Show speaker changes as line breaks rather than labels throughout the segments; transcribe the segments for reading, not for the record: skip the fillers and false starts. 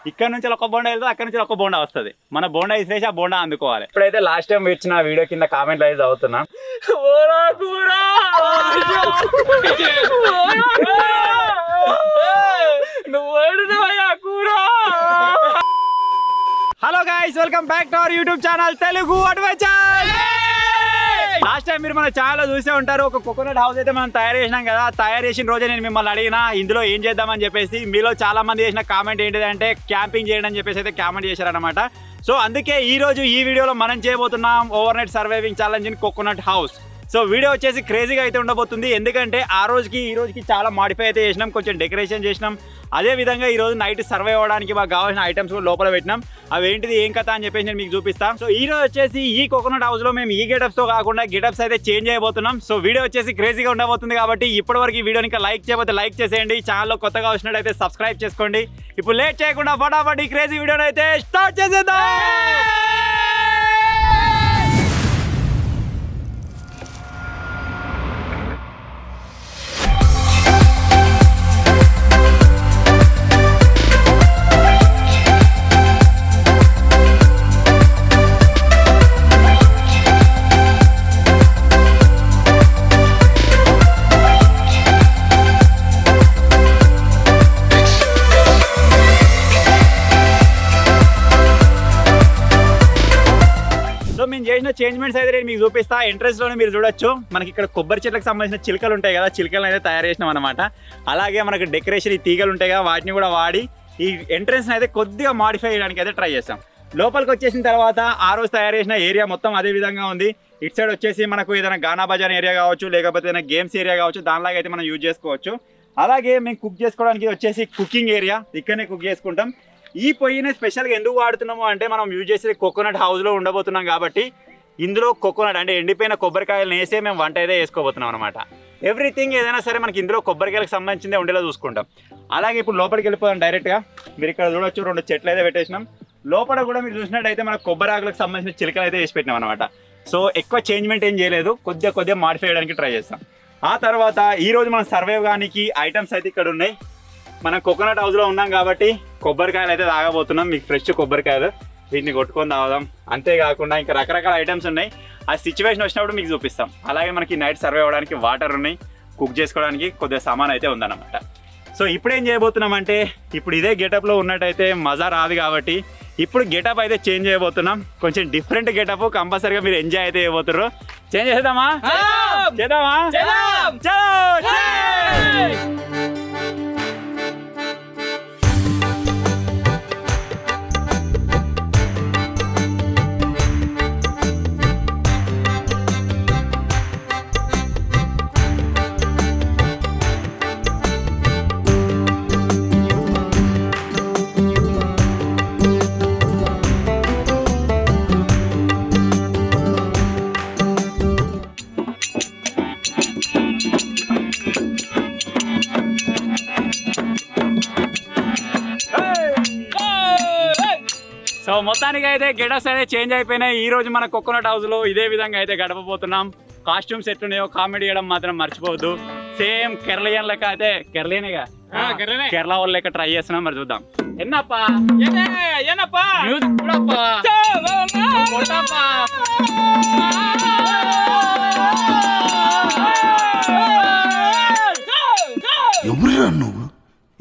ఇక్కడ నుంచి ఒక బోండా వెళ్తుంది, అక్కడ నుంచి ఒక బోండా వస్తుంది. మన బోండా ఇసేసి ఆ బోండా అందుకోవాలి. ఇప్పుడైతే లాస్ట్ టైం ఇచ్చిన వీడియో కింద కామెంట్లు అయితే చదువుతున్నా. Hello guys, welcome back to our YouTube channel Telugu adventure. Last time మీరు మన ఛానల్ చూసే ఉంటారు, ఒక కోకోనట్ హౌస్ అయితే మనం తయారు చేసినాం కదా. తయారు చేసిన రోజే నేను మిమ్మల్ని అడిగినా ఇందులో ఏం చేద్దామని చెప్పేసి. మీలో చాలా మంది చేసిన కామెంట్ ఏంటిదంటే క్యాంపింగ్ చేయడం అని చెప్పేసి అయితే కామెంట్ చేశారనమాట. సో అందుకే ఈ రోజు ఈ వీడియోలో మనం చేయబోతున్నాం over night surviving challenge in coconut house. So video వచ్చేసి క్రేజీగా అయితే ఉండబోతుంది, ఎందుకంటే ఆ రోజుకి ఈ రోజుకి చాలా మాడిఫై అయితే చేసినాం, కొంచెం డెకరేషన్ చేసినాం. అదే విధంగా ఈ రోజు నైట్ సర్వే అవ్వడానికి మాకు కావాల్సిన ఐటమ్స్ కూడా లోపల పెట్టినాం. అవి ఏంటిది ఏం కథ అని చెప్పేసి నేను మీకు చూపిస్తాను. సో ఈ రోజు వచ్చేసి ఈ కోకోనట్ హౌస్ లో మేము ఈ గెటప్స్ తో కాకుండా గెటప్స్ అయితే చేంజ్ అయిపోతున్నాం. సో వీడియో వచ్చేసి క్రేజీగా ఉండబోతుంది కాబట్టి ఇప్పటివరకు ఈ వీడియోని ఇంకా లైక్ చేయకపోతే లైక్ చేసేయండి. ఛానల్లో కొత్తగా వచ్చినట్టయితే సబ్స్క్రైబ్ చేసుకోండి. ఇప్పుడు లేట్ చేయకుండా ఫటాఫట్ ఈ క్రేజీ వీడియోని అయితే స్టార్ట్ చేసేద్దాం. చేసిన చేంజ్మెంట్స్ అయితే నేను మీకు చూపిస్తా. ఎంట్రెన్స్ లోనే మీరు చూడొచ్చు, మనకి ఇక్కడ కొబ్బరి చెట్లకు సంబంధించిన చిలుకలు ఉంటాయి కదా, చిలుకలు అయితే తయారు చేసినాం అనమాట. అలాగే మనకి డెకరేషన్ ఈ తీగలు ఉంటాయి కదా, వాటిని కూడా వాడి ఈ ఎంట్రెన్స్ అయితే కొద్దిగా మాడిఫై చేయడానికి అయితే ట్రై చేస్తాం. లోపలికి వచ్చేసిన తర్వాత ఆ రోజు తయారు చేసిన ఏరియా మొత్తం అదే విధంగా ఉంది. ఇటు సైడ్ వచ్చేసి మనకు ఏదైనా గానా బజార్ ఏరియా కావచ్చు, లేకపోతే ఏదైనా గేమ్స్ ఏరియా కావచ్చు, దానిలాగా అయితే మనం యూజ్ చేసుకోవచ్చు. అలాగే మేము కుక్ చేసుకోవడానికి వచ్చేసి కుకింగ్ ఏరియా, ఇక్కడనే కుక్ చేసుకుంటాం. ఈ పొయ్యిని స్పెషల్గా ఎందుకు వాడుతున్నాము అంటే మనం యూజ్ చేసేది కోకోనట్ హౌస్లో ఉండబోతున్నాం కాబట్టి ఇందులో కోకోనట్ అంటే ఎండిపోయిన కొబ్బరికాయలను వేసే మేము వంట అయితే వేసుకోబోతున్నాం అనమాట. ఎవ్రీథింగ్ ఏదైనా సరే మనకి ఇందులో కొబ్బరికాయలకు సంబంధించిందే ఉండేలా చూసుకుంటాం. అలాగే ఇప్పుడు లోపలికి వెళ్ళిపోదాం డైరెక్ట్గా. మీరు ఇక్కడ చూడొచ్చు, 2 చెట్లు అయితే పెట్టేసినాం. లోపల కూడా మీరు చూసినట్టయితే మనకు కొబ్బరి ఆకులకు సంబంధించిన చిలుకలు అయితే వేసి పెట్టినాం అనమాట. సో ఎక్కువ చేంజ్మెంట్ ఏం చేయలేదు, కొద్దిగా మాడిఫై చేయడానికి ట్రై చేస్తాం. ఆ తర్వాత ఈరోజు మనం సర్వైవ్ కానికి ఐటమ్స్ అయితే ఇక్కడ ఉన్నాయి. మనం కోకోనట్ హౌస్లో ఉన్నాం కాబట్టి కొబ్బరికాయలు అయితే తాగబోతున్నాం. మీకు ఫ్రెష్ కొబ్బరికాయలు, వీటిని కొట్టుకొని తాగుదాం. అంతేకాకుండా ఇంకా రకరకాల ఐటమ్స్ ఉన్నాయి, ఆ సిచ్యువేషన్ వచ్చినప్పుడు మీకు చూపిస్తాం. అలాగే మనకి నైట్ సర్వే అవ్వడానికి వాటర్ ఉన్నాయి, కుక్ చేసుకోవడానికి కొద్దిగా సామాన్ అయితే ఉందన్నమాట. సో ఇప్పుడు ఏం చేయబోతున్నామంటే, ఇప్పుడు ఇదే గెటప్లో ఉన్నట్టయితే మజా రాదు కాబట్టి ఇప్పుడు గెటప్ అయితే చేంజ్ చేయబోతున్నాం. కొంచెం డిఫరెంట్ గెటప్, కంపల్సరీగా మీరు ఎంజాయ్ అయితే చేయబోతున్నారు. చేంజ్ చేద్దామా? సో మొత్తానికి అయితే గెటప్స్ అయితే చేంజ్ అయిపోయినాయి. ఈ రోజు మన కోకోనట్ హౌస్లో ఇదే విధంగా అయితే గడపబోతున్నాం. కాస్ట్యూమ్స్ ఎట్లున్నాయో కామెడీ చేయడం మాత్రం మర్చిపోవద్దు. సేమ్ కేరళీయన్ లెక్క అయితే కేరళీనేగా కేరళ వాళ్ళ లెక్క ట్రై చేస్తున్నాం. మరి చూద్దాం. ఎన్నప్పా
ఎవరురా నువ్వు,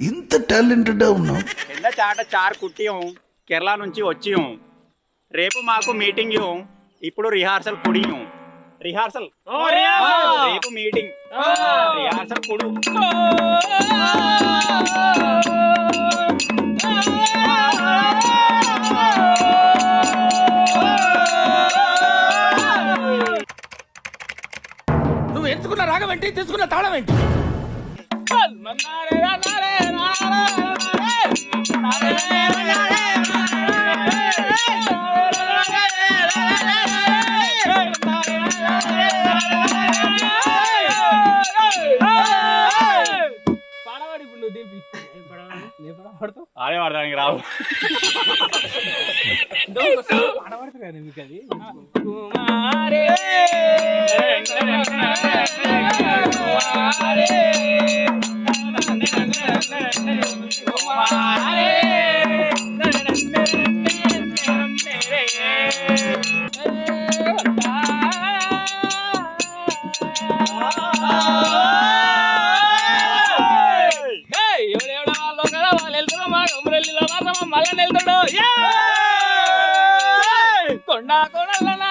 ఇంత టాలెంటెడ్ ఉన్నావు?
ఎంత చాట చార్ కుట్టియం, కేరళ నుంచి వచ్చి రేపు మాకు మీటింగ్. ఇప్పుడు రిహార్సల్ కుడి, రిహార్సల్ రేపు మీటింగ్, రిహార్సల్ కుడు.
నువ్వు ఎంచుకున్న రాగం ఏంటి, తీసుకున్న తాళం ఏంటి?
ఆడే పడడానికి రావు.
కొమరెల్లిలో మాత్రం మల్ల నెల్తుడు కొండ కొనల్లనా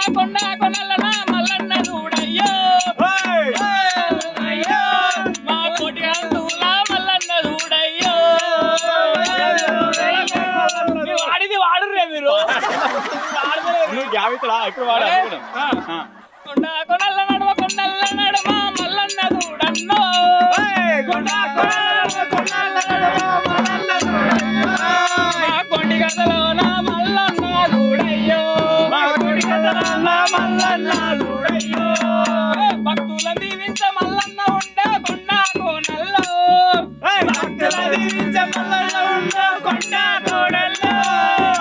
మల్లన్న చూడయ్యో అయ్యో మా కోటి అంతులా మల్లన్న చూడయ్యో వాడిది వాడురే మీరు
నువ్వు జాబితా ఎప్పుడు వాడు
కొండ కొనల్ల నడమ మల్లన్న చూడన్నో మా కొండి గదలోన మల్లన్న చూడయ్యో భక్తుల దీవించ మల్లన్న ఉండ కొండ కోనల్లో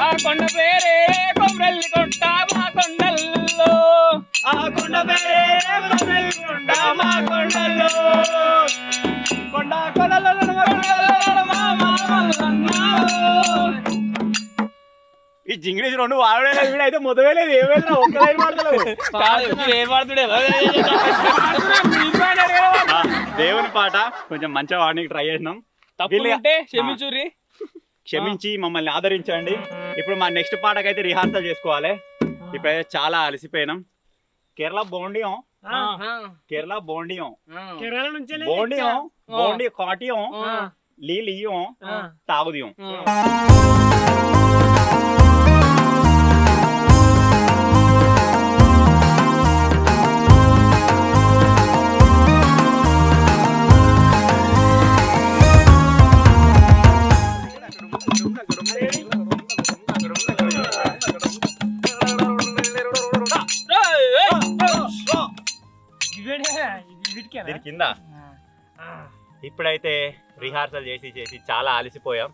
ఆ కొండ పేరే కొమరెల్లి కొండ మా కొండల్లో
ఈ జింగిలీస్ రెండు వాడే వీడైతే మొదలలేదు ఏమైనా ఒక్క లైన్ మాడతలేవు దేవుని పాట కొంచెం మంచిగా వాడడానికి ట్రై చేసినాం
తప్పులుంటే క్షమించుర్రి
క్షమించి మమ్మల్ని ఆదరించండి. ఇప్పుడు మా నెక్స్ట్ పాటకైతే రిహార్సల్ చేసుకోవాలి. ఇప్పుడైతే చాలా అలసిపోయినాం. కేరళ బోండియం బోండి కాటియం లీలియం తాగుదియం. దీని కింద ఇప్పుడైతే రిహార్సల్ చేసి చాలా అలసిపోయాం.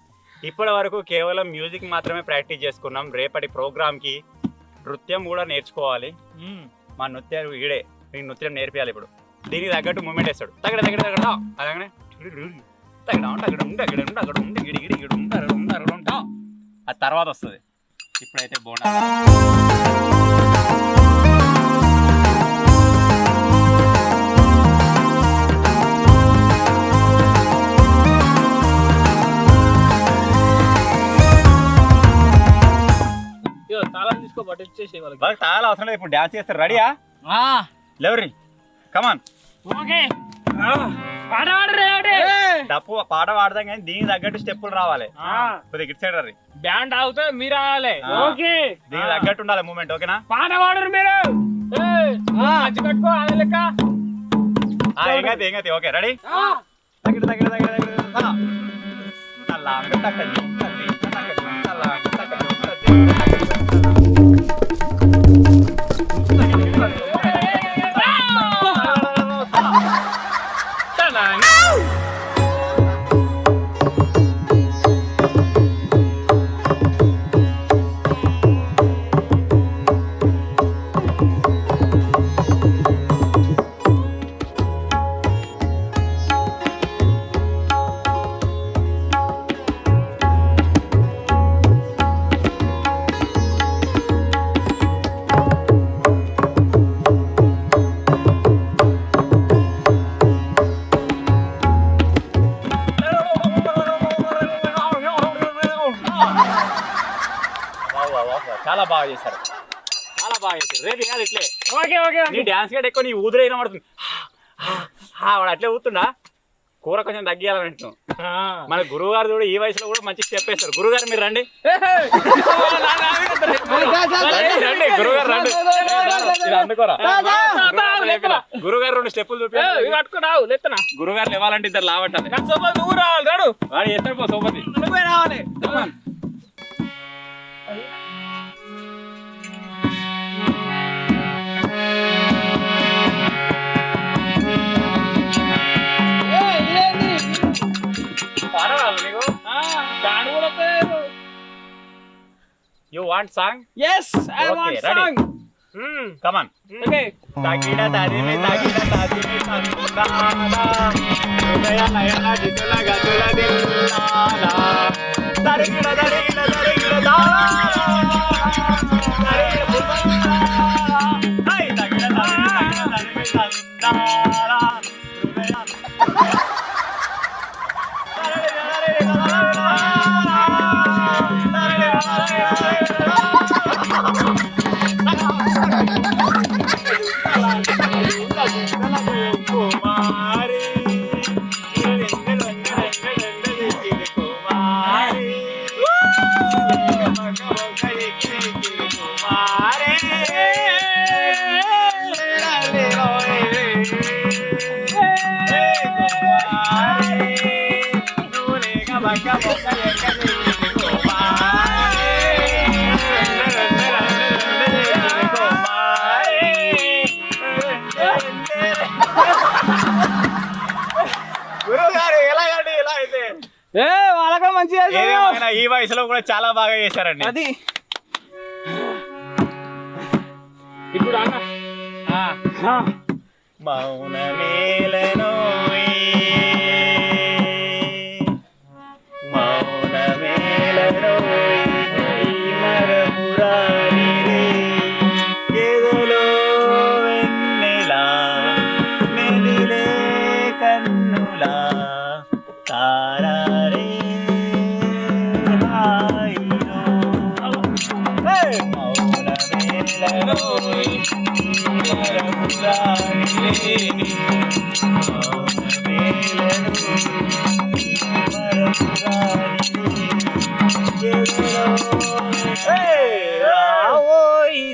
ఇప్పటి వరకు కేవలం మ్యూజిక్ మాత్రమే ప్రాక్టీస్ చేసుకున్నాం. రేపటి ప్రోగ్రామ్కి నృత్యం కూడా నేర్చుకోవాలి. మా నృత్యం ఈడే మీకు నృత్యం నేర్పించాలి. ఇప్పుడు దీనికి తగ్గట్టు మూమెంట్ వేస్తాడు. అలాగనే అది తర్వాత వస్తుంది. ఇప్పుడైతే బోనా చాలా అవసరం లేదు. ఇప్పుడు డాన్స్ చేస్తారు. రెడీయా? లేవరి కమాన్. తప్పు పాట పాడదాం కానీ దీనికి తగ్గట్టు స్టెప్పులు రావాలి. కొద్దిగా ఇటు సైడ్ రీ
బ్యాండ్ అవుతా మీరు రావాలి.
దీనికి తగ్గట్టు ఉండాలి మూమెంట్. ఓకేనా?
పాట పాడరు మీరు కట్టుకో అదే లెక్క.
ఏంగైతే ఓకే రెడీ. చాలా బాగా చేశారు. రేపు ఇవ్వాలి ఇట్లే. నీ డాన్స్ గడ్ ఎక్కువ నీ ఊదురైనా పడుతుంది. వాడు అట్లే ఊతుండా. కూర కొంచెం తగ్గియాలంటున్నాం. మన గురువు గారు కూడా ఈ వయసులో కూడా మంచి స్టెప్ వేస్తారు. గురుగారు మీరు రండి. గురుగారు రండి. అందుకోరా గురుగారు రెండు స్టెప్పులు చూపి గురుగారు ఇవ్వాలంటే ఇద్దరు లావట్టాలి. వాడు చేస్తాడు పో సోపతి. రావాలి. You want song?
Yes, I
Okay,
want
ready?
song.
Come on.
Okay.
Tagida tadime sandala. Hridaya nayana jitula gatula dillala. Darigida da. Darigida bulbala. Hey, tagida tadime sandala. Hridaya గురువు గారు ఎలాగండి ఇలా అయితే
వాళ్ళగా మంచిగా
ఏదేమైనా ఈ వయసులో కూడా చాలా బాగా చేశారండి.
అది ఇప్పుడు అన్న
మౌనమేలను మౌనమేలను మరపురాని ఎదులో వెన్నెలా మెదిలే కన్నులా తారారే హాయిలో మౌనమేలను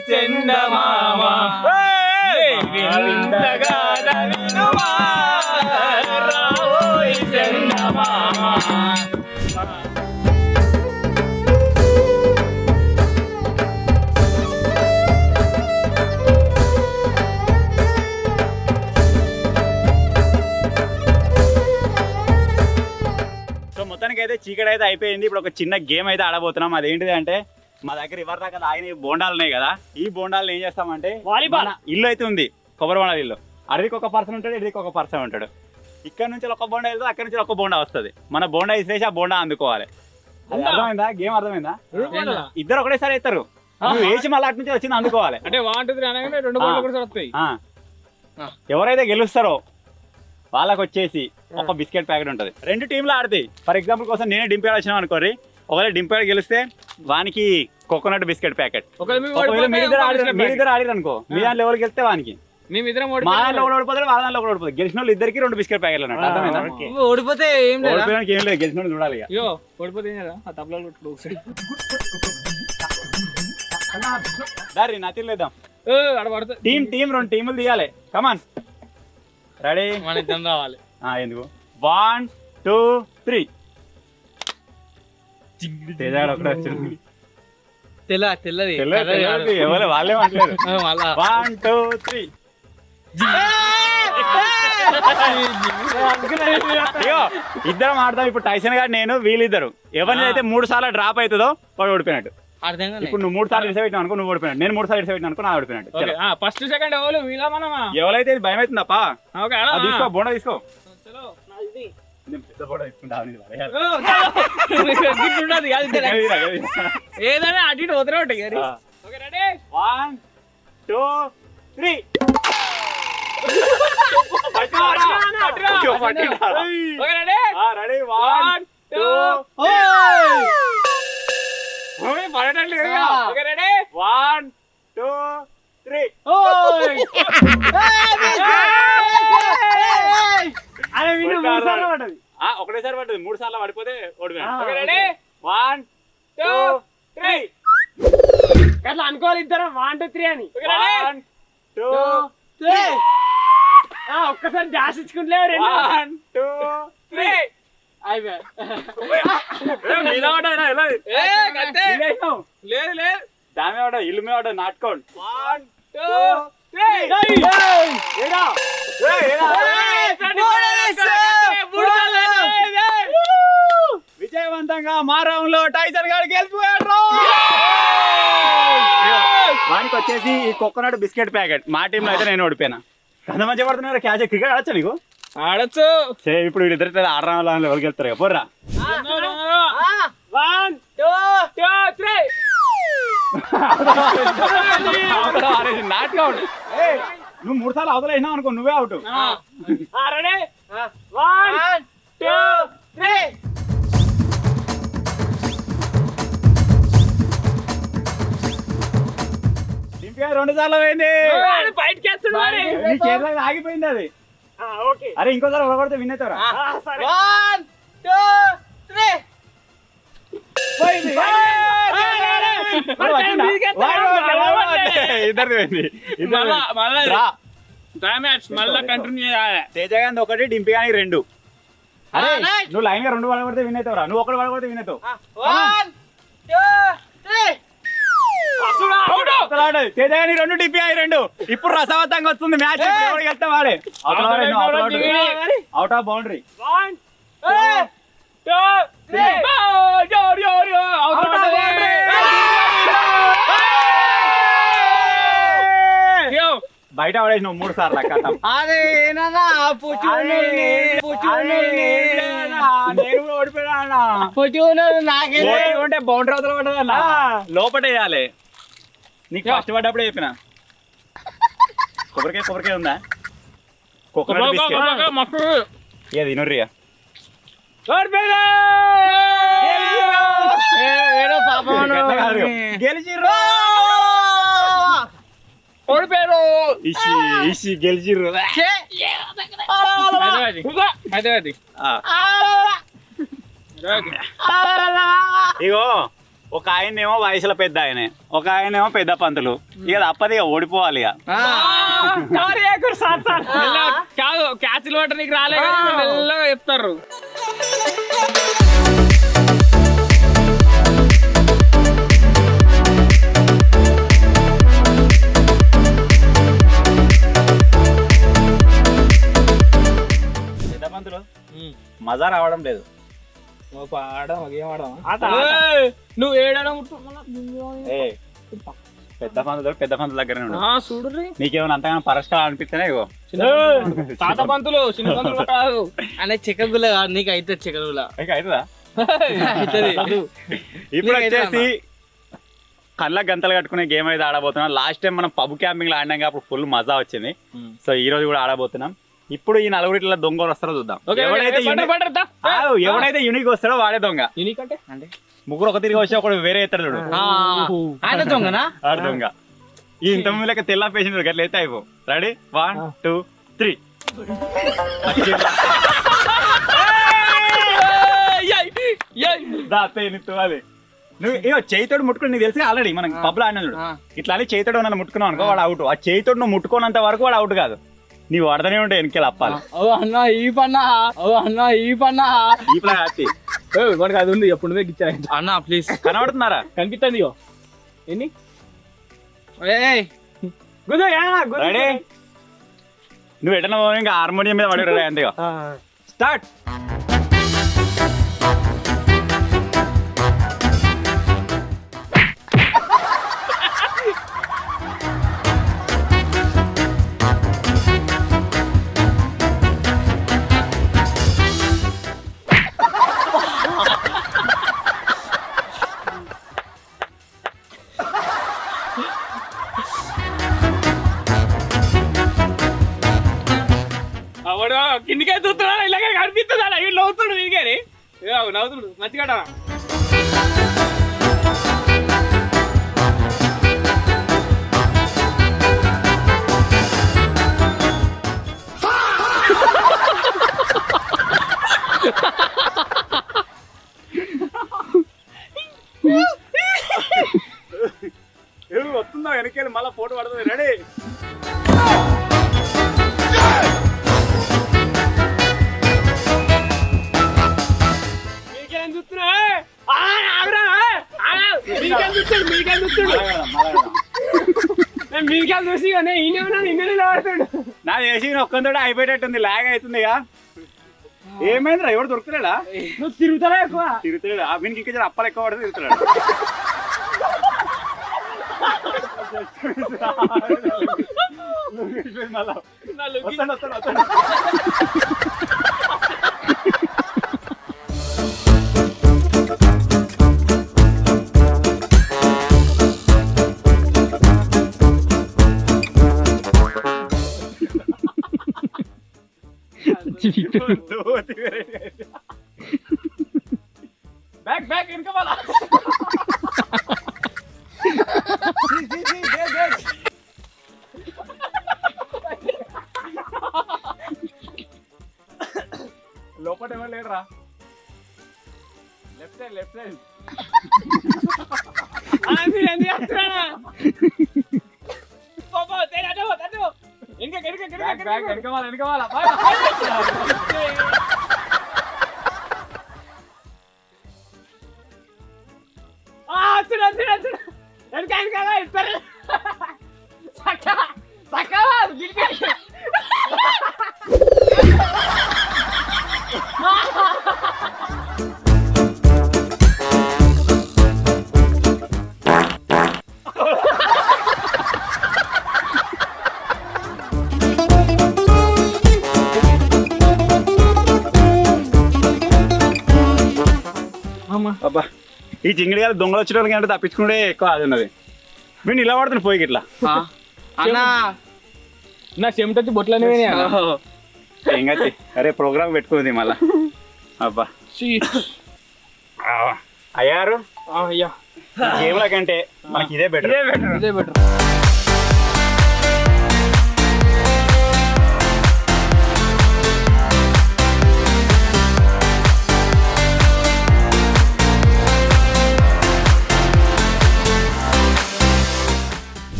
చందమామ విందగాన వినుమా రావోయ్ చందమామ.
సో మొత్తానికి అయితే చీకటి అయితే అయిపోయింది. ఇప్పుడు ఒక చిన్న గేమ్ అయితే ఆడబోతున్నాం. అదేంటిది అంటే మా దగ్గర ఇవరి దాకా ఆగిన బోండాలు ఉన్నాయి కదా, ఈ బోండాలను ఏం చేస్తామంటే
వాలీబాల్.
మన ఇల్లు అయితే ఉంది, కొబ్బరి బొండాల ఇల్లు. అడికి ఒక పర్సన్ ఉంటాడు, ఇడికి ఒక పర్సన్ ఉంటాడు. ఇక్కడ నుంచి ఒక బోండా వెళ్తుంది, అక్కడ నుంచి ఒక బోండా వస్తుంది. మన బోండా ఇసిరేసి ఆ బోండా అందుకోవాలి. అది అర్థమైందా? గేమ్ అర్థమైందా? ఇద్దరు ఒకటేసారి వేస్తారు, నువ్వు వేసి మళ్ళీ అటు నుంచి వచ్చింది అందుకోవాలి.
అంటే 1 2 3 అనగానే 2 బాల్ కూడా వస్తాయి.
ఎవరైతే గెలుస్తారో వాళ్ళకి వచ్చేసి ఒక బిస్కెట్ ప్యాకెట్ ఉంటుంది. 2 టీంలు ఆడతాయి. ఫర్ ఎగ్జాంపుల్ కోసం నేనే డింపేడ్ వచ్చినా అనుకోరి, ఒకవేళ డింపేడ్ గెలిస్తే వానికి కోకోనట్ బిస్కెట్ ప్యాకెట్. మీరిద్దరు ఆడిరు అనుకో, మీ దాంట్లో ఎవరు గెలిస్తే వానికి,
మేమిద్దరం
మా దాంట్లో ఒకటి ఓడిపోతాడు, వాళ్ళ దాంట్లో ఒకటి ఓడిపోతుంది. గెలిచిన వాళ్ళు ఇద్దరికి 2 బిస్కెట్ ప్యాకెట్లు అన్నట్టు. అర్థమైందా?
ఓడిపోతే ఏం లేదు,
ఓడిపోయానికి ఏం లేదు, గెలిచిన వాళ్ళు చూడాలి.
అయ్యో ఓడిపోతే ఏం లేదా, ఆ తబలాలు
దారి నతిలేద్దాం.
ఆడ పడుతుంది.
టీం 2 టీములు తీయాలి. కమాన్, రెడీ?
మన ఇద్దరం రావాలి.
ఎందుకు? 1 2 3.
తెల్లది
ఎవరు వాళ్ళే మాట్లాడు. 1 2 3. అయ్యో ఇద్దరం ఆడదాం. ఇప్పుడు టైసన్ గారు నేను వీళ్ళిద్దరు ఎవరిని అయితే 3 సార్లు డ్రాప్ అవుతుందో వాడు ఓడిపోయినట్టు. ఇప్పుడు నువ్వు 3 సార్లు ఇడిసే పెట్టినా అనుకో, నువ్వు ఓడిపోయినట్టు. నేను 3 సార్లు ఇడిసే పెట్టినా అనుకో, నా ఓడిపోయినట్టు.
ఫస్ట్ సెకండ్ ఎవరు వీళ్ళ మనమా?
ఎవరైతే భయం అవుతుందప్ప తీసుకో, బోండా తీసుకో.
ఏదైనా అటు ఇటు వదిలే ఉంటాయి.
1 2 3. రెడీ? 1 2 పడటట్లేదు. 1 2 3. ఒకటేసారి పడుతుంది, 3 సార్లు పడిపోతే ఓడిపోయాడు. 1 2 3.
అట్లా అనుకోవాలి ఇద్దరం. 1 2 3 అని.
1 2
ఒక్కసారి డాష్ ఇచ్చుకుంటే
1 2 3.
లేదు లేదు
దాని మీద ఇల్లు మీద నాటుకోండి. 1 2 విజయవంతంగా మా రౌండ్ లో టైసన్ గారు గెలిచిపోయాడు. వానికి వచ్చేసి ఈ కోకోనట్ బిస్కెట్ ప్యాకెట్. మా టీంలో అయితే నేను ఓడిపోయినా. అంత మంచిగా పడుతున్నారు. క్యాచ్ క్రికెట్ ఆడచ్చా నీకు?
ఆడచ్చు.
ఇప్పుడు వీళ్ళిద్దరు ఆడడం వల్ల ఎవరికి వెళ్తారు కదా, పోర్రా.
1 2 3.
నాటుగా నువ్వు 3 సార్లు అవతల వేసినావు అనుకో, నువ్వే అవుట్.
రెడీ? 1 2 3.
డింపిగా 2 సార్లు పోయింది.
బయటకి వేస్తున్నాడు.
నీ చేతిలో ఆగిపోయింది అది. అరే ఇంకోసారి ఒకరితో విన్ అవుతారా?
1 2 3.
తేజగాంధ్ 1, డింపిగానికి 2. అరే నువ్వు లైన్ గా 2 పడగొడితే విన్ అవుతావురా, నువ్వు 1 పడగొడితే విన్ అవుతావు.
1 2 3
తేజగాని 2 టిపి అయ్యి 2. ఇప్పుడు రసవత్తంగా వస్తుంది మ్యాచ్. వెళ్తా వాడే అవుట్ ఆఫ్ బౌండరీ.
1 2 3
బయట పడేసి నువ్వు 3 సార్లు కథం.
అరే
ఉంటే బౌండరీ అవతల పడ్డదన్నా లోపల వేయాలి. నీకు ఫస్ట్ పడ్డప్పుడే చెప్పిన. కొబ్బరికాయ ఉందా? ఏది ఇనుర్రియా గెలిచిర్రు.
ఓడిపోయారు.
గెలిచిర్రు. ఇగో ఒక ఆయనేమో వయసులో పెద్ద ఆయనే, ఒక ఆయనేమో పెద్ద పంతులు. ఇక తప్పది, ఇక ఓడిపోవాలి. ఇక
కాదు క్యాచ్లు పట్టడానికి రాలేదు, మెల్లగా చెప్తారు.
పెద్ద పంతులు మజా రావడం లేదు.
నువ్వు ఏడాడ
పెద్ద పంతుల దగ్గర
చూడు
నీకేమైనా అంతగానో పరిష్కారం అనిపిస్తేనే ఇగో
తాత పంతులు చిన్న పంతులు కాదు అనే చెక్కగుల నీకు అయితే చెక్కగుల
అవుతుందా? ఇప్పుడు వచ్చేసి కళ్ళ గంతలు కట్టుకునే గేమ్ అయితే ఆడబోతున్నాం. లాస్ట్ టైం మనం పబ్ క్యాంపింగ్ లో ఆడినాం, అప్పుడు ఫుల్ మజా వచ్చింది. సో ఈ రోజు కూడా ఆడబోతున్నాం. ఇప్పుడు ఈ 4 దొంగలు వస్తారో చూద్దాం. ఎవడైతే యూనిక్ వస్తాడో వాడే దొంగ.
యూనిక్ అంటే
3 ఒక తిరిగి వచ్చి ఒకడు వేరే ఎత్తాడు చూడు,
ఆయన దొంగనా?
ఆడు దొంగ. ఈ ఇంత ముందు లెక్క తెల్ల పేషెంట్ గట్ల అయితే అయిపో. రెడీ 1 2 3. నువ్వు ఇగో చేయితోడు ముట్టుకుని నీకు తెలిసి ఆల్రెడీ మనం పబ్లో ఆడినా చూడు. ఇట్లా అని చేయితోడు నన్ను ముట్టుకున్నావు అనుకో వాడు అవుట్. ఆ చేయితోడు నువ్వు ముట్టుకోనంత వరకు వాడు అవుట్ కాదు. నీవు వాడతానే ఉంటాయి వెనకాల అప్పాలి.
అన్న ఈ పన్నా ఈ
ప్లాన్ హ్యాపీ
మనకి అది ఉంది. ఎప్పుడు ఇచ్చా అన్న ప్లీజ్.
కనబడుతున్నారా?
కనిపిస్తుంది. ఎన్ని
రెడీ? నువ్వు ఎటన్నా పోయి ఇంకా హార్మోనియం మీద పడి అంతేగా. స్టార్ట్.
కిందికే చూస్తున్నాడు, ఇలాగే కనిపిస్తుందా? ఇవి నవ్వుతుడు మీదికే నవ్వుతుడు మంచిగా.
వస్తుందా వెనకాల మళ్ళీ ఫోటో పడుతుంది. రెడీ?
చూసి
నా చేసి ఒక్కంతో అయిపోయేటట్టుంది, లాగ్ అవుతుంది. ఏమైందిరా? ఎవడు దొరుకుతున్నాడా?
నువ్వు తిరుగుతారా ఎక్కువ?
తిరుగుతాడు. వీనికి ఇంకా అప్పలు ఎక్కువ పడితే తిరుగుతాడు. బ్యాక్ వెనక వాళ్ళ లోపల ఎవరు లేడురా. లెఫ్ట్ సైడ్ వెనక వాళ్ళ
కదా ఇస్తారు చక్కగా
అబ్బా ఈ జింగిడి గారు దొంగలు వచ్చిన వాళ్ళకి అంటే తప్పించుకుంటే ఎక్కువ అది ఉన్నది మీరు నిలబడుతున్న పోయి ఇట్లా
అన్నా నా చెమటొచ్చి బొట్లనే
ఏం కాదు అరే ప్రోగ్రామ్ పెట్టుకుంది మళ్ళా అబ్బా అయ్యారు
అయ్యా
గేమ్ల కంటే మనకి ఇదే బెటర్
ఇదే బెటర్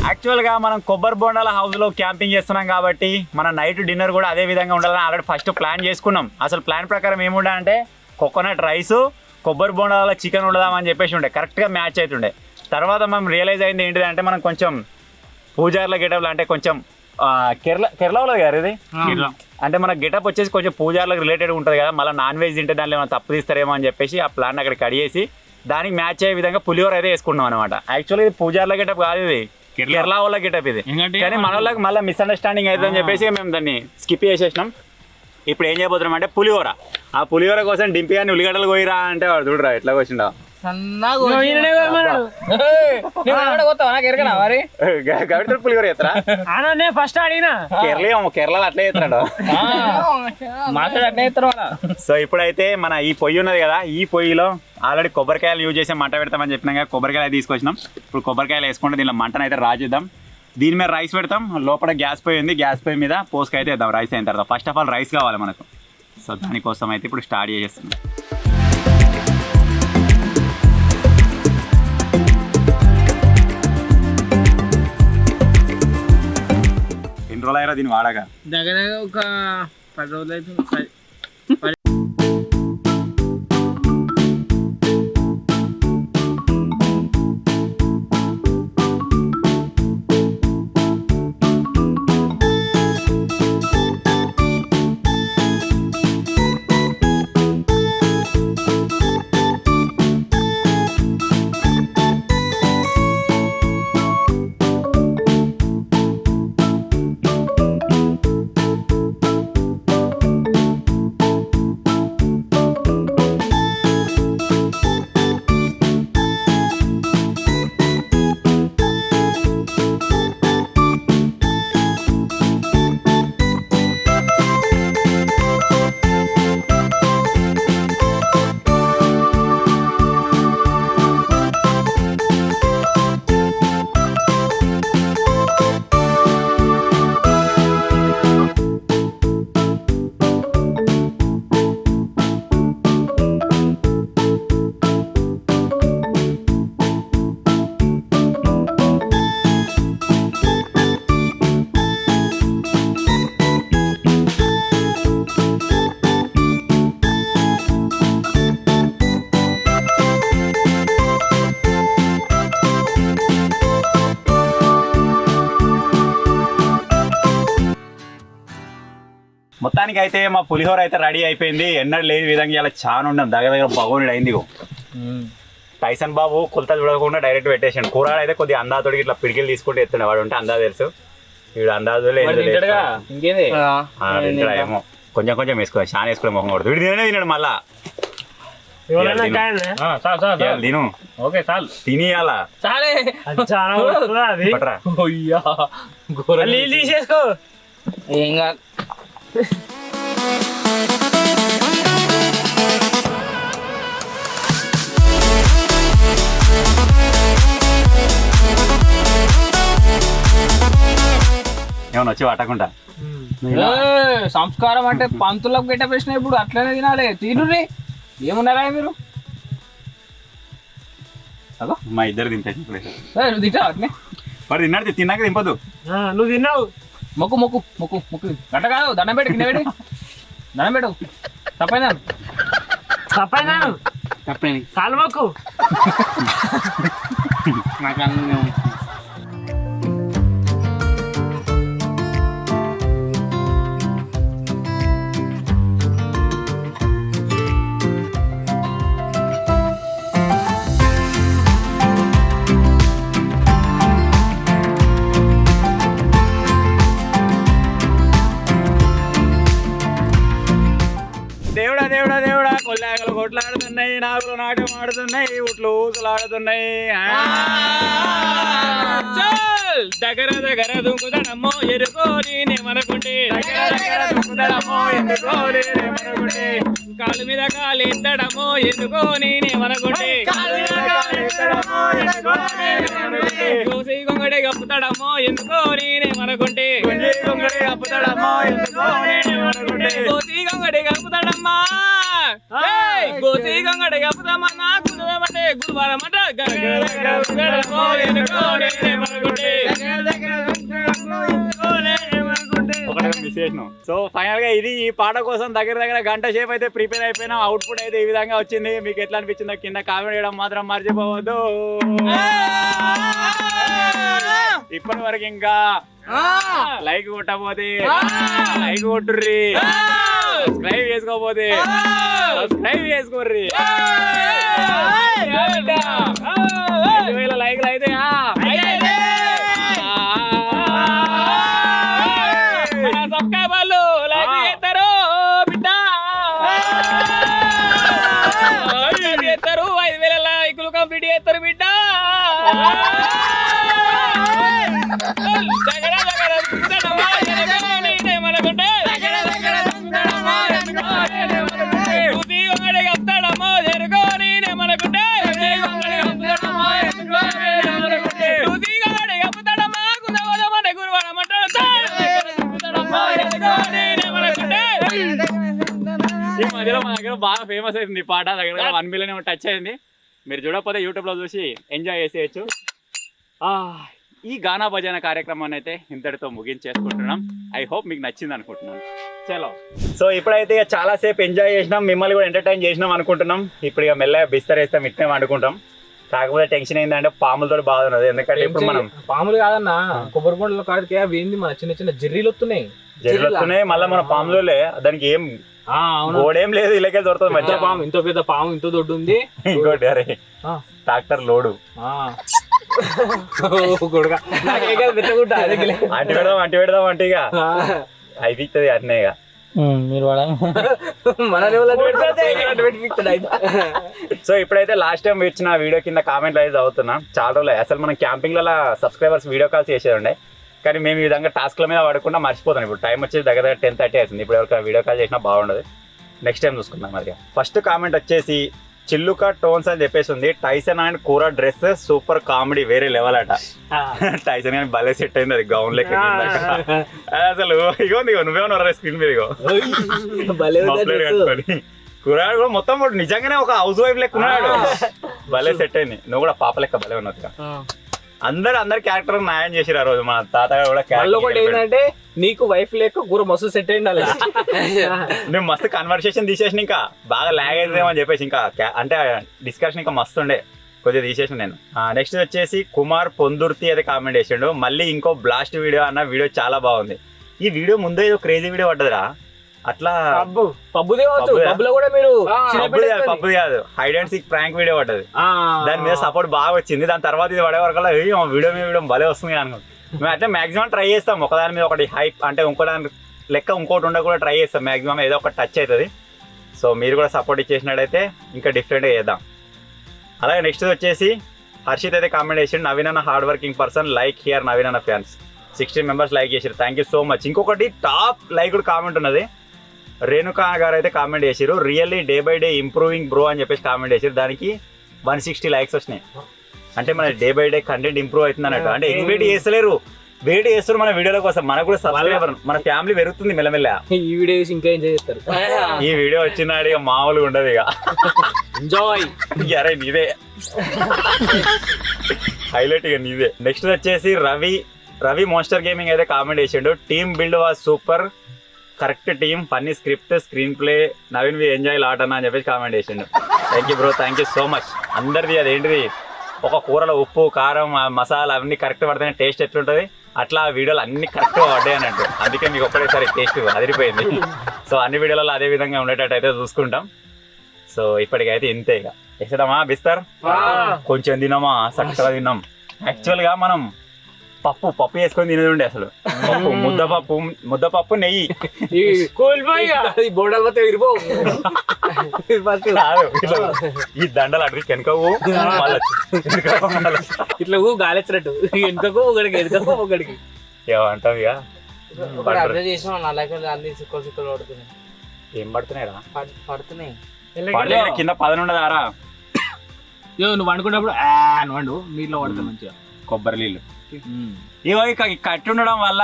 యాక్చువల్గా మనం కొబ్బరి బొండాల హౌస్లో క్యాంపింగ్ చేస్తున్నాం కాబట్టి మన నైట్ డిన్నర్ కూడా అదే విధంగా ఉండాలని ఆల్రెడీ ఫస్ట్ ప్లాన్ చేసుకున్నాం. అసలు ప్లాన్ ప్రకారం ఏముండే అంటే కోకోనట్ రైస్ కొబ్బరి బొండాల చికెన్ ఉండదామని చెప్పేసి ఉండే కరెక్ట్గా మ్యాచ్ అవుతుండే. తర్వాత మనం రియలైజ్ అయింది ఏంటిది అంటే మనం కొంచెం పూజార్ల గెటప్లు అంటే కొంచెం కేరళ వాళ్ళది గారు ఇది అంటే మన గెటప్ వచ్చేసి కొంచెం పూజార్లకు రిలేటెడ్ ఉంటుంది కదా, మళ్ళీ నాన్ వెజ్ తింటే దాంట్లో ఏమైనా తప్పు తీస్తారేమో అని చెప్పేసి ఆ ప్లాన్ అక్కడ కడిగేసి దానికి మ్యాచ్ అయ్యే విధంగా పులిహోర అయితే వేసుకున్నాం అనమాట. యాక్చువల్లీ ఇది పూజార్ల గెటప్ కాదు, ఇది కేరళ వాళ్ళ గెటప్ ఇది. కానీ మన వాళ్ళకి మళ్ళీ మిస్అండర్స్టాండింగ్ అవుతుందని చెప్పేసి మేము దాన్ని స్కిప్ చేసేసినాం. ఇప్పుడు ఏం చేయబోతున్నాం అంటే పులిహోర. ఆ పులిహోర కోసం డింపి అని ఉల్లిగడ్డలు పోయిరా అంటే వాడు చూడరా ఎట్లా వచ్చిండా పులిహోర ఎత్తరా
ఫస్ట్ అడిగినా
కేరళలో అట్లా చేస్తున్నాడు. సో ఇప్పుడైతే మన ఈ పొయ్యి ఉన్నది కదా, ఈ పొయ్యిలో ఆల్రెడీ కొబ్బరికాయలు యూజ్ చేసి మంట పెడతామని చెప్పినాం కదా, కొబ్బరికాయలు తీసుకొచ్చినాం. ఇప్పుడు కొబ్బరికాయలు వేసుకుంటే దీనిలో మంటను అయితే రాజేద్దాం. దీని మీద రైస్ పెడతాం, లోపల గ్యాస్ పొయ్యి ఉంది, గ్యాస్ పొయ్యి మీద పోసుక అయితే వేద్దాం రైస్ అయిన తర్వాత. ఫస్ట్ ఆఫ్ ఆల్ రైస్ కావాలి మనకు, సో దానికోసం అయితే ఇప్పుడు స్టార్ట్ చేసేస్తున్నాం. ఎన్ని రోజులు అయినా దీన్ని వాడగా
దగ్గర ఒక 10 రోజులు అయితే.
మొత్తానికి అయితే మా పులిహోర అయితే రెడీ అయిపోయింది. ఎన్నడూ లేని విధంగా ఇలా చాలా ఉన్నాం, దగ్గర దగ్గర బాగుండి అయింది. టైసన్ బాబు కొలతలు చూడకుండా డైరెక్ట్ పెట్టేసాడు. కూరగాయలు అయితే కొద్దిగా అందాతోడికి ఇట్లా పిడికిలు తీసుకుంటే ఎత్తుండే, వాడు ఉంటే అందా తెలుసు, వీడు అందాజులో ఏమో కొంచెం కొంచెం వేసుకోవాలి, చాలా వేసుకునే మొహం కొడుతుంది. వీడు తినే తిన్నాడు మళ్ళా తిను. ఓకే చాలు తినియాలా
తీసేసుకో ఏం కాదు.
ఏమన్నా వచ్చి పట్టకుండా
సంస్కారం అంటే పంతులకు గెట ప్రశ్న ఇప్పుడు అట్లనే తినాలి. తినుర్రి ఏమున్నారా మీరు?
మా ఇద్దరు తింటాయి
నువ్వు తింటావు అట్నే
వాడు తిన్నాడు, తిన్నాక దింపదు.
నువ్వు తిన్నావు మొక్కు మొక్కు మొక్కు మొక్కు గట్ట కాదు, దండం పెట్టి కింద పెట్టి దండం పెట్టు. తప్పైనాను తప్పైనాను తప్పైంది కాలు మొక్కు. నాకు అన్నీ
దేవుడా దేవుడా దేవుడా కొల్లాగలు కొట్లాడుతున్నాయి, నాగులు నాట్యం ఆడుతున్నాయి, ఉట్లు ఊసులాడుతున్నాయి.
దగ్గర దగ్గర దుంకుతాడమ్మో ఎరుకోని నేమనుకుంటే కాలు మీద కాలు ఎత్తడమ్మో ఎన్నుకోని నేమనుకుంటే కోసి గొంగడి కప్పుతాడమ్మో ఎన్నుకోని నేమనుకుంటే కోసి గొంగడి కప్పుతాడమ్మా కోసి గొంగడి కప్పుతామన్నా గురువారమంటే గురువారమంట ఎన్నుకోని నేమనుకుంటే.
సో ఫైనల్ గా ఇది ఈ పాట కోసం దగ్గర దగ్గర గంట సేపు అయితే ప్రిపేర్ అయిపోయినా. అవుట్పుట్ అయితే ఈ విధంగా వచ్చింది. మీకు ఎట్లా అనిపించిందో కింద కామెంట్ చేయడం మాత్రం మర్చిపోవద్దు. ఇప్పటి వరకు ఇంకా లైక్ కొట్టకపోతే లైక్ కొట్టుర్రి, సబ్స్క్రైబ్ చేసుకోకపోతే సబ్స్క్రైబ్ చేసుకోర్రి. 5,000 లైక్లు అయితే
సబ్స్క్రైబర్లు లైక్ చేస్తారు బిడ్డ, చేస్తారు 5,000 లైకులు కంప్లీట్ చేస్తారు బిడ్డ.
ఈ మధ్యలో మా దగ్గర బాగా ఫేమస్ అయింది ఈ పాట. దగ్గర 1 మిలియన్ టచ్ అయింది. మీరు చూడకపోతే యూట్యూబ్ లో చూసి ఎంజాయ్ చేసేయచ్చు. ఈ గానా భజన కార్యక్రమాన్ని అయితే ఇంతటితో ముగించేసుకుంటున్నాం. ఐ హోప్ మీకు నచ్చింది అనుకుంటున్నాను. చలో, సో ఇప్పుడైతే చాలా సేపు ఎంజాయ్ చేసినాం, మిమ్మల్ని కూడా ఎంటర్టైన్ చేసినాం అనుకుంటున్నాం. ఇప్పుడు ఇక మెల్లగా బిస్తర్ వేస్తాం, ఇట్నే అనుకుంటాం. కాకపోతే టెన్షన్ ఏంటంటే పాములతో బాగున్నది. ఎందుకంటే ఇప్పుడు మనం
పాములు కాదన్నా కొబ్బరి బొండల కాడికి ఏంది మన చిన్న చిన్న జర్రీలు వస్తున్నాయి,
మళ్ళీ మన పాములే దానికి ఏం గోడేం లేదు, ఇలాగే దొరుకుతుంది.
మధ్య పాము ఇంత పెద్ద పాము ఇంత దొడ్డు ఉంది.
ఇంకోటి అరే ట్రాక్టర్ లోడు అంటి పెడదాం అంటే ఇక అయిపోతుంది అట్నే. ఇక
మీరు
సో ఇప్పుడైతే లాస్ట్ టైం ఇచ్చిన వీడియో కింద కామెంట్లు అయితే చదువుతున్నా. చాలా రోజులు అసలు మనం క్యాంపింగ్లలో సబ్స్క్రైబర్స్ వీడియో కాల్స్ చేసేది, కానీ మేము ఈ విధంగా టాస్క్ల మీద పడకుండా మర్చిపోతాం. ఇప్పుడు టైం వచ్చేసి దగ్గర 10:30 అవుతుంది. ఇప్పుడు ఎవరికి వీడియో కాల్ చేసినా బాగుండదు. నెక్స్ట్ టైం చూసుకుందాం. మరి ఫస్ట్ కామెంట్ వచ్చేసి చిల్లుకా టోన్స్ అని చెప్పేసి ఉంది. టైసన్ అండ్ కూర డ్రెస్ సూపర్ కామెడీ, వేరే లెవెల్ అట. టైసన్ కానీ భలే సెట్ అయింది, అది గౌన్ లెక్క. అసలు ఇగో నువ్వేమన్నా స్క్రీన్ మీద ఇగో కట్టుకొని కూరగాడు కూడా మొత్తం నిజంగానే ఒక హౌస్ వైఫ్ లెక్క ఉన్నాడు. భలే సెట్ అయింది. నువ్వు కూడా పాప లెక్క భలే ఉన్నట్టుగా. అందరి క్యారెక్టర్ న్యాయం చేసిరు ఆ రోజు. మన తాతగారు కూడా
ఏంటంటే నీకు వైఫ్ లేక కూర మస్తు సెట్ అయింది.
మేము మస్తు కన్వర్సేషన్ తీసేసిన, ఇంకా బాగా లాగ్ అవుతుందేమని చెప్పేసి ఇంకా అంటే డిస్కషన్ ఇంకా మస్తు ఉండే, కొద్దిగా తీసేసిన నేను. నెక్స్ట్ వచ్చేసి కుమార్ పొందుర్తి అయితే కామెంట్ చేసిండు. మళ్ళీ ఇంకో బ్లాస్ట్ వీడియో అన్న, వీడియో చాలా బాగుంది. ఈ వీడియో ముందే ఏదో క్రేజీ వీడియో పడ్డదిరా. అట్లా పబ్బుది కాదు, hide and seek prank video పడ్డది. దాని మీద సపోర్ట్ బాగా వచ్చింది. దాని తర్వాత ఇది పడే వరకు వీడియో మీద వీడియో భలే వస్తుంది అనుకుంటున్నాం. మేము అయితే మాక్సిమం ట్రై చేస్తాం. ఒకదాని మీద ఒకటి హైప్ అంటే ఇంకోదాని లెక్క ఇంకోటి ఉండ కూడా ట్రై చేస్తాం. మాక్సిమం ఏదో ఒకటి టచ్ అవుతుంది. సో మీరు కూడా సపోర్ట్ ఇచ్చేసినట్టయితే ఇంకా డిఫరెంట్గా చేద్దాం. అలాగే నెక్స్ట్ వచ్చేసి హర్షిత్ అయితే కామెంట్ చేసిండు. నవీన్ అన్న hard working person, like here Naveen అన్న ఫ్యాన్స్. 16 మెంబర్స్ లైక్ చేసారు, థ్యాంక్ యూ సో మచ్. ఇంకొకటి టాప్ లైక్ కూడా కామెంట్ ఉన్నది. రేణుకా గారు అయితే కామెంట్ చేసారు, really day by day improving bro అని చెప్పేసి కామెంట్ చేసారు. దానికి 160 లైక్స్ వచ్చినాయి. అంటే మన day by day content improve అవుతుంది అన్నట్టు. అంటే ఎక్స్పెక్ట్ చేస్తలేరు, వెయిట్ చేస్తారు మన వీడియోల కోసం. మనకు కూడా సబ్స్క్రైబర్, మన ఫ్యామిలీ పెరుగుతుంది మెల్లమెల్ల.
ఈ వీడియో ఇంకా ఎంజాయ్ చేస్తారు.
ఈ వీడియో వచ్చినాడు ఇక మామూలుగా ఉండదు ఇక
ఎంజాయ్.
అరే నీదే హైలైట్ ఇక నీదే. నెక్స్ట్ వచ్చేసి రవి మోన్స్టర్ గేమింగ్ అయితే కామెంట్ చేసిండు. Team build was super, correct team, funny script, screen play, Naveen we enjoy lot అన్న అని చెప్పేసి కామెంట్ చేసిండు. Thank you bro, thank you so much. అందరిది అదేంటిది ఒక కూరలో ఉప్పు కారం మసాలా అవన్నీ కరెక్ట్ పడితేనే టేస్ట్ ఎట్లుంటుంది, అట్లా వీడియోలు అన్ని కరెక్ట్గా పడ్డాయి అన్నట్టు. అందుకే మీకు ఒక్కడేసారి టేస్ట్ అదిరిపోయింది. సో అన్ని వీడియోలలో అదే విధంగా ఉండేటట్టు అయితే చూసుకుంటాం. సో ఇప్పటికైతే ఇంతే. ఇక వేసేద్దామా బిస్తర్? కొంచెం తినమా, చక్కగా తిన్నాం. యాక్చువల్గా మనం పప్పు వేసుకొని తినేది ఉండే అసలు. ముద్దపప్పు నెయ్యి ఈ దండలు అడిగి వెనకవు
ఇట్లా గాలిచ్చినట్టు వెనుకకు ఒకడికి వెనుకకు ఒకడికి
ఏమంటావు? ఇక ఏం పడుతున్నాయిరా? పడుతున్నాయి కింద 10 ఉండదారా?
నువ్వు వండుకున్నప్పుడు నువ్వు వండు, నీళ్ళు పడతాయి మంచిగా
కొబ్బరి నీళ్ళు. ఇగో కట్టి ఉండడం వల్ల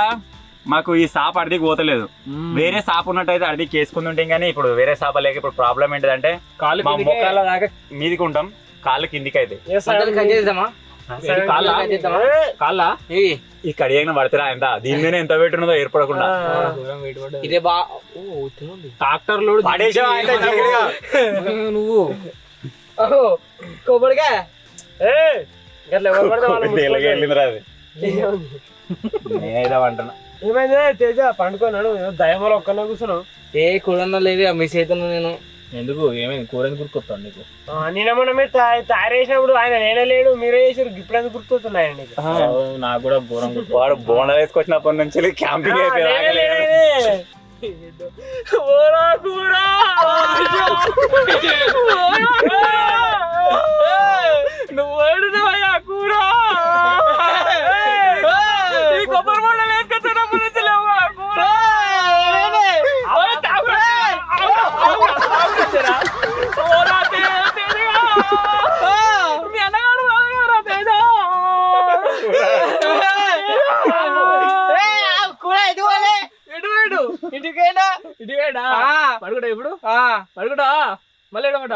మాకు ఈ సాప అడికి పోతలేదు. వేరే సాప ఉన్నట్టయితే అడికి వేసుకుని ఉంటాం, కానీ ఇప్పుడు వేరే సాప లేక ఇప్పుడు ప్రాబ్లం ఏంటిదంటే మా మొక్కల దాకా మీదికి ఉంటాం, కాళ్ళు కిందికి అయితే ఈ కడియాగిన పడతారా ఎంత దీని మీద ఎంత వెయిట్ ఉన్నదో ఏర్పడకుండా.
ట్రాక్టర్ లోడ్ నువ్వు
కొబ్బరిగా
వెళ్ళిందిరా అది. నేనైతే అంటున్నా
ఏమైంది తేజ పండుకున్నాడు దయమలో ఒక్కనే కూర్చున్నావు.
ఏ కూరన్నా లేదు మిస్ అవుతున్నా నేను.
ఎందుకు ఏమైంది? కూర ఎందుకు గుర్తుకొస్తాను నీకు?
నేనేమన్నా మీరు తయారు చేసినప్పుడు ఆయన నేనే లేడు మీరే చేసారు, ఇప్పుడు ఎందుకు గుర్తుతున్నాయండి?
నాకు కూడా ఘోరం.
వాడు బోండా వేసుకొచ్చినప్పటి నుంచి క్యాంపింగ్
నువ్వు ఏడునవయ్యా కూర కొబ్బరి బొండ వేసుకొచ్చినప్పటి నుంచి లేవు కూర. మీ అన్నగాడు ఇంటికైనా
ఇటువేడా పడుకుంటా ఇప్పుడు పడుకుంటా మళ్ళీ ఎడమట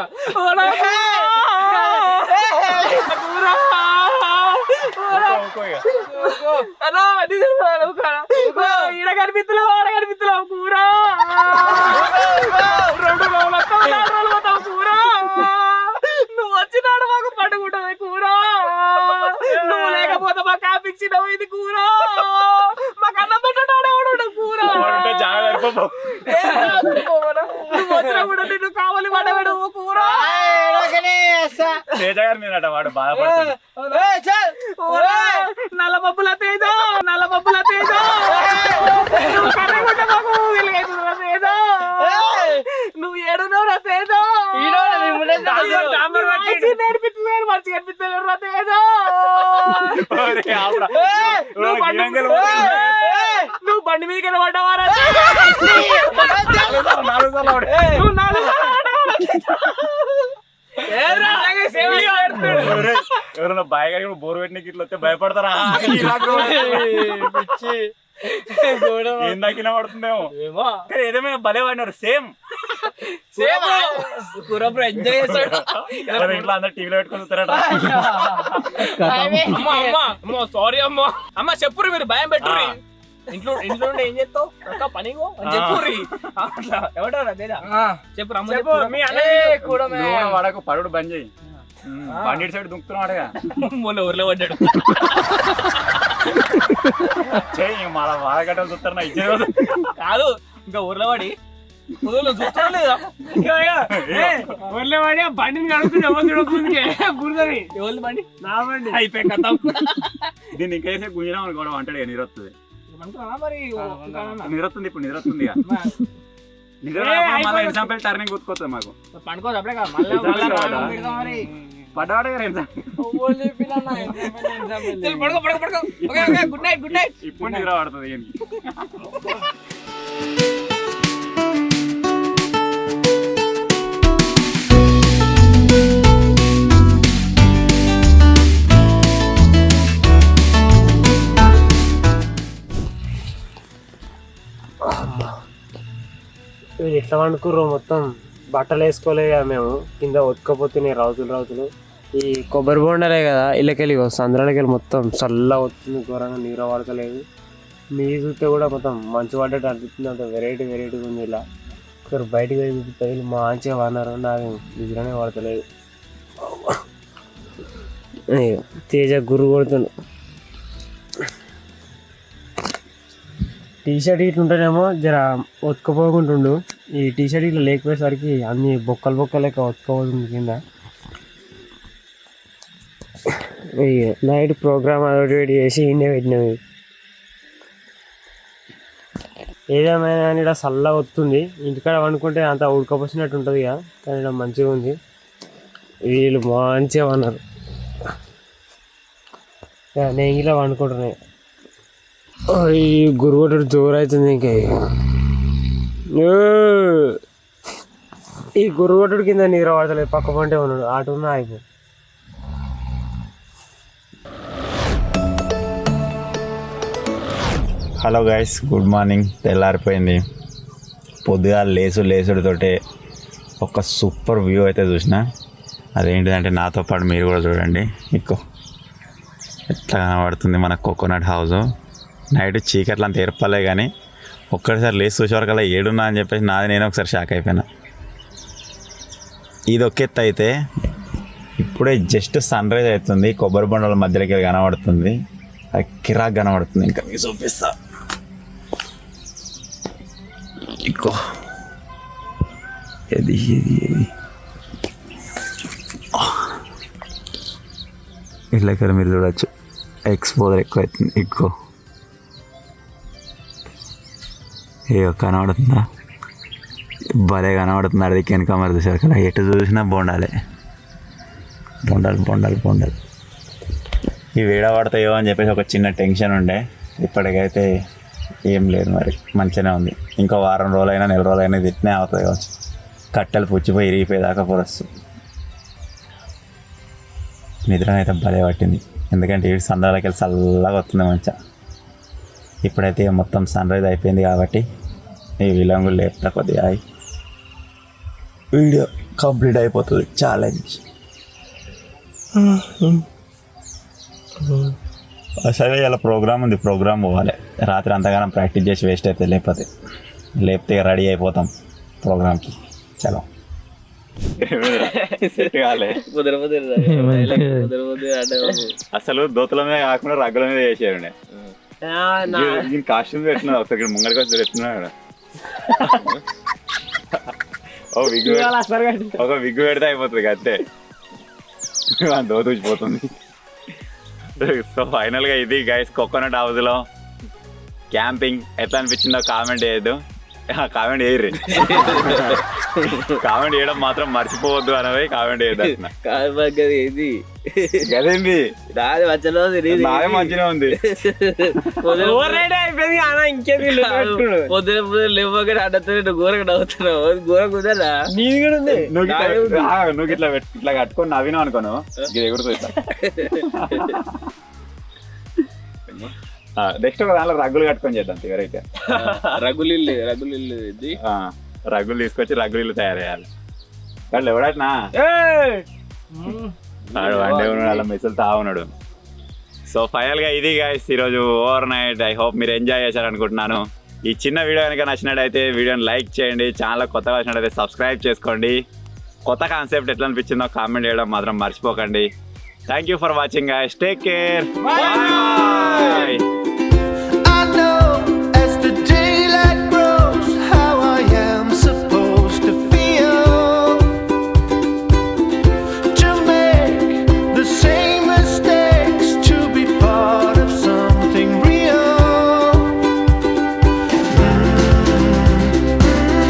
ఈడ కనిపిస్తున్నావు ఆడ కనిపిస్తున్నావు కూర 2 రోజులు పోతావు కూర. నువ్వు వచ్చినాడు మాకు పట్టుకుంటావు కూర, నువ్వు లేకపోతే మా కాపిచ్చినావు ఇది కూర. మాకు అన్నం పెట్టాడు ఎవడు కూర. నువ్వు వచ్చినా కూడా నిన్ను కావాలి పడవేడు కూర.
వాడు బాధపడుతుంది.
నల్ల పప్పుల తేజ నల్ల పప్పుల తేజ నువ్వు ఏడున్నావు రా తేజ. నేర్పిస్తున్నాను మంచి కనిపిస్తలేరు రా తేజ. నువ్వు బండి మీద పడ్డావారా?
ఎవరైనా బాగా బోర్ పెట్టినకి ఇట్లా వస్తే భయపడతారా? ఏందాకినా పడుతుందేమో కానీ ఏదేమైనా భలే పడినారు. సేమ్
ఎంజాయ్ చేస్తాడు.
ఇంట్లో అందరు టీవీలో పెట్టుకుని చూస్తారట.
అమ్మా సారీ అమ్మా. అమ్మ చెప్పుర్రి, మీరు భయం పెట్టుర్రి. ఇంట్లో ఏం చేస్తావు అక్క పని చెప్పుర్రి. ఏమంటారు అదేదా చెప్పు అమ్మ చెప్పు.
మీ అన్నయ్య కూడా
వాడకు పరుడు బంద్ చేయి. బండి సైడ్ దుంకుతున్నాడుగా
మొన్న ఊర్లో పడ్డాడు.
మన వాడగడ్డలు చూస్తారా ఇచ్చే
కాదు ఇంకా ఊర్లో పడి చూస్తారా లేదా
ఊర్లో పడి బండిని కడుగుతుంది ఎవరు చూడకుంది బురదని.
ఎవరి బండి?
నా బండి
అయిపోయి కథం.
దీన్ని ఇంకేసే గుంజినా అనుకోవడం అంటాడు. నిరొస్తుంది
మరి
నిరొస్తుంది ఇప్పుడు నిరొస్తుంది ఎగ్జాంపుల్ టర్నింగ్ గుర్తుకొస్తుంది మాకు.
పండుకోదు అప్పుడే కదా మళ్ళీ
పడ్డాడు
గుడ్ నైట్ గుడ్ నైట్.
ఇప్పుడు నిద్ర పడుతుంది.
వీళ్ళు ఎట్లా వండుకుర్రు మొత్తం బట్టలు వేసుకోలేదు కదా మేము, కింద ఉతకపోతున్నాయి రౌతులు. ఈ కొబ్బరి బొండలే కదా ఇళ్ళకెళ్ళి సంద్రాలకి వెళ్ళి మొత్తం చల్లగా వస్తుంది, ఘోరంగా నీరు పడతలేదు. నీరు చూస్తే కూడా మొత్తం మంచు పడ్డట్టు అనిపిస్తుంది. అంత వెరైటీగా ఉంది. ఇలా ఒకరు బయటకు వెళ్ళి చూపిస్తే వీళ్ళు మంచిగా పడినారు, నాకు నిద్రనే పడతలేదు. అయ్యో, తేజ గురు కొడుతుండు. టీ షర్ట్ ఇట్లా ఉంటేనేమో జర ఒత్తుకుపోకుంటుండు. ఈ టీ షర్ట్ ఇట్లా లేకపోయేసరికి అన్ని బొక్కలు బొక్కలు లెక్క ఒత్తుకోపోతుంది కింద. అయ్యో, నైట్ ప్రోగ్రామ్ అదొకటి చేసి ఇండే పెట్టినవి. ఏదేమైనా కానీ ఇక్కడ చల్లగా వస్తుంది. ఇంటికాడ వండుకుంటే అంత ఉడకపోసినట్టు ఉంటుంది కదా, కానీ ఇక్కడ మంచిగా ఉంది. వీళ్ళు మంచిగా ఉన్నారు. నేను ఇలా వండుకుంటున్నాయి. ఈ గురుగొట్టు జోరు అవుతుంది. ఇంకా ఈ గురుగొట్టుడు కింద నీరు పడతలేదు, పక్క పంటే ఉన్నాడు. ఆట ఉన్నా అయిపో.
Hello guys, good morning. తెల్లారిపోయింది. పొద్దుగా లేసుడితోటే ఒక సూపర్ వ్యూ అయితే చూసిన. అదేంటిదంటే నాతో పాటు మీరు కూడా చూడండి. మీకు ఎట్లా కనబడుతుంది మన కోకోనట్ హౌస్. నైట్ చీకట్లు అంత ఏర్పలే కానీ ఒక్కసారి లేచి చూసేవరకల్లా ఏడున్నా అని చెప్పేసి నాది నేను ఒకసారి షాక్ అయిపోయినా. ఇది ఒక ఎత్తు అయితే ఇప్పుడే జస్ట్ సన్ రైజ్ అవుతుంది. కొబ్బరి బొండల మధ్యలోకి కనబడుతుంది. అది కిరాక్ కనబడుతుంది. ఇంకా మీకు చూపిస్తా. ఇంకో ఇది ఇట్లా ఇక్కడ మీరు చూడవచ్చు. ఎక్స్పోజర్ ఎక్కువ అవుతుంది. ఇంకో ఏయో కనబడుతుందా? భలే కనబడుతుంది. అడికి వెనక మరి చూసారు కదా, ఎటు చూసినా బొండాలే, బొండాలు. ఇవి వేడ పడతాయో అని చెప్పేసి ఒక చిన్న టెన్షన్ ఉండే. ఇప్పటికైతే ఏం లేదు, మరి మంచిగానే ఉంది. ఇంకో వారం రోజులైనా నెల రోజులైనా తిట్టినే అవుతుంది కావచ్చు. కట్టెలు పుచ్చిపోయి ఇరిగిపోయేదాకా పొరస్తు. నిద్ర అయితే భలే పట్టింది. ఎందుకంటే ఈ సందాలకి వెళ్ళి చల్లగా వస్తుంది మంచిగా. ఇప్పుడైతే మొత్తం సన్ రైజ్ అయిపోయింది కాబట్టి ఈ విలంగులు లేపుతా కొద్దిగా వీడియో కంప్లీట్ అయిపోతుంది. ఛాలెంజ్. సరే, ఇలా ప్రోగ్రామ్ ఉంది, ప్రోగ్రామ్ పోవాలి. రాత్రి అంతగానం ప్రాక్టీస్ చేసి వేస్ట్ అయితే లేపితే రెడీ అయిపోతాం ప్రోగ్రామ్కి. చలో. అసలు దోతుల మీద కాకుండా రగ్గుల మీద చేసేయండి. కాస్ట్యూమ్ పెట్టున్నా ఒకసారి ముంగడికి వచ్చి పెట్టున్నాడు. ఒక విగ్గు పెడితే అయిపోతుంది అంతే, దోతుచిపోతుంది. సో ఫైనల్గా ఇది గైస్ కోకోనట్ హౌస్లో క్యాంపింగ్ ఎట్లా అనిపించిందో కామెంట్ చేయొద్దు. కామెంట్ చేయరు. కామెంట్ చేయడం మాత్రం మర్చిపోవద్దు అనేవి. కామెంట్ చేయద్దు. గదేంది నాదే మంచిగా ఉంది.
పొద్దున లేవగానే అడ్డతో ఘోరంగా నవ్వుతున్నావు. ఘోరం కుదరా? నీది కూడా ఉంది.
నువ్వు ఇట్లా కట్టుకొని నవ్వినావు అనుకోను, ఇది ఎగురుతుంది. నెక్స్ట్ ఒక దాంట్లో రగ్గులు కట్టుకొని చేద్దాం. ఎవరైతే
రగ్గులు
రగ్గులు తీసుకొచ్చి రగ్గులు ఇల్లు తయారు చేయాలి. వాళ్ళు ఎవడన్నా వన్ డే ఉన్నాడు, అలా మెస్సులు తాగున్నాడు. సో ఫైనల్గా ఇది గైస్ ఈరోజు ఓవర్ నైట్. ఐ హోప్ మీరు ఎంజాయ్ చేశారు అనుకుంటున్నాను. ఈ చిన్న వీడియో కనుక నచ్చినట్టయితే వీడియోని లైక్ చేయండి. ఛానల్ కొత్తగా వచ్చినట్టయితే సబ్స్క్రైబ్ చేసుకోండి. కొత్త కాన్సెప్ట్ ఎట్లా అనిపించిందో కామెంట్ చేయడం మాత్రం మర్చిపోకండి. Thank you for watching guys. Take care. Bye.